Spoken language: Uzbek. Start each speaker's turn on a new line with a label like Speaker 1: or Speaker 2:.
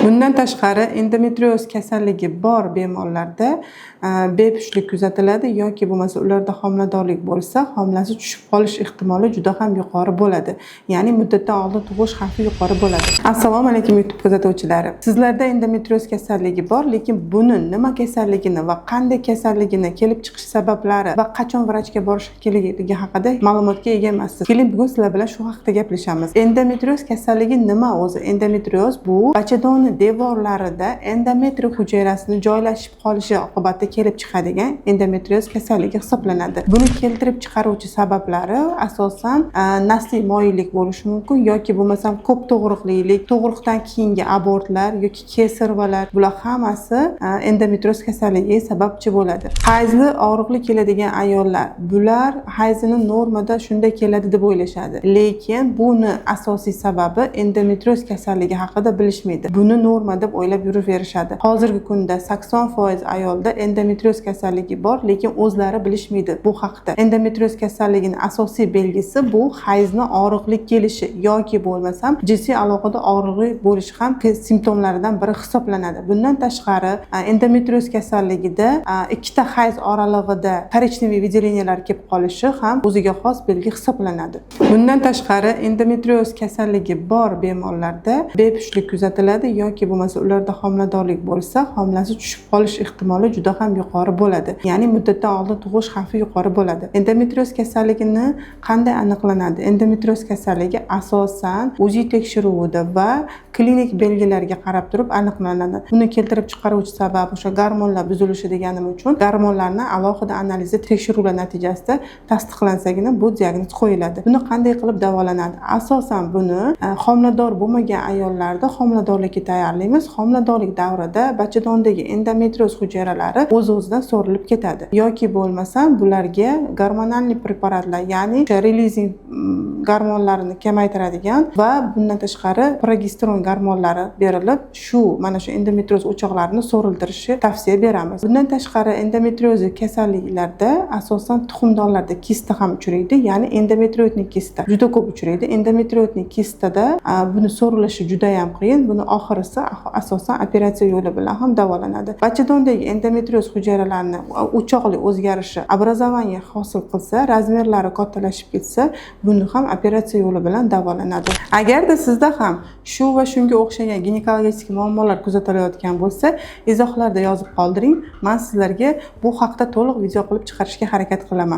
Speaker 1: Bundan tashqari endometrioz kasalligi bor bemorlarda bepushtlik kuzatiladi yoki bo'lmasa ularda homiladorlik bo'lsa, homilasi tushib qolish ehtimoli juda ham yuqori bo'ladi. Ya'ni muddatdan oldin tug'ish xavfi yuqori bo'ladi. Assalomu alaykum YouTube kuzatuvchilari. Sizlarda endometrioz kasalligi bor, lekin buni nima kasalligini va qanday kasalligini, kelib chiqish sabablari va qachon vrachga borish kerakligi haqida ma'lumotga ega emassiz. Keling bugun sizlar bilan shu haqida gaplashamiz. Endometrioz kasalligi nima o'zi? Endometrioz bu bachadon devorlarida endometriy hujayrasining joylashib qolishi oqibatida kelib chiqadigan endometrioz kasalligi hisoblanadi. Buni keltirib chiqaruvchi sabablari asosan nasliy moyillik bo'lishi mumkin yoki bo'lmasam ko'p tug'ruqlilik, tug'ruqdan keyingi abortlar yoki kesarvalar, bular hammasi endometrioz kasalligiga sababchi bo'ladi. Hayzli og'riqli keladigan ayollar, bular hayzini normada shunday keladi deb o'ylashadi. Lekin buni asosiy sababi endometrioz kasalligi haqida bilishmaydi. Buni norma deb o'ylab yuraverishadi. Hozirgi kunda 80% ayolda endometrioz kasalligi bor, lekin o'zlari bilishmaydi bu haqda. Endometrioz kasalligining asosiy belgisi bu hayzni og'riqli kelishi yoki bo'lmasam jinsiy aloqada og'riqli bo'lishi ham simptomlaridan biri hisoblanadi. Bundan tashqari endometrioz kasalligida ikkita hayz oralig'ida korичневый выделениyalar kelib qolishi ham o'ziga xos belgi hisoblanadi. Bundan tashqari endometrioz kasalligi bor bemorlarda bepushtlik kuzatiladi yoki bo'lmasa ularda homiladorlik bo'lsa, homilasi tushib qolish ehtimoli juda ham yuqori bo'ladi. Ya'ni muddatdan oldin tug'ish xavfi yuqori bo'ladi. Endometrioz kasalligini qanday aniqlanadi? Endometrioz kasalligi asosan UZI tekshiruvida va klinik belgilarga qarab turib aniqlanadi. Buni keltirib chiqaruvchi sabab o'sha gormonlar buzilishi deganim uchun gormonlarni alohida analizi tekshiruvlar natijasida tasdiqlansagina bu diagnoz qo'yiladi. Buni qanday qilib davolanadi? Asosan buni homilador bo'lmagan ayollarda homiladorlikka tayyorlaymiz. Homiladorlik davrida bachadondagi endometrioz hujayralari o'z-o'zidan so'rilib ketadi. Yoki bo'lmasam bularga gormonal preparatlar, ya'ni releasing gormonlarini kamaytiradigan va bundan tashqari progesteron gormonlari berilib, mana shu endometrioz o'choqlarini so'rildirishi tavsiya beramiz. Bundan tashqari endometrioz kasalliklarda asosan tuxumdonlarda kista ham uchraydi, ya'ni endometrioidning kista juda ko'p uchraydi. Endometrioidning kistada buni so'rilishi juda ham qiyin. Buni oxirisi asosan operatsiya yo'li bilan ham davolanadi. Bachadondagi endometrioz hujayralarining o'choqli o'zgarishi obrazovание hosil qilsa, razmerlari kattalashib ketsa, buni ham operatsiya yo'li bilan davolanadi. Agarda sizda ham shu va shunga o'xshagan ginekologik muammolar kuzatilayotgan bo'lsa, izohlarda yozib qoldiring. Men sizlarga bu haqda to'liq video qilib chiqarishga harakat qilaman.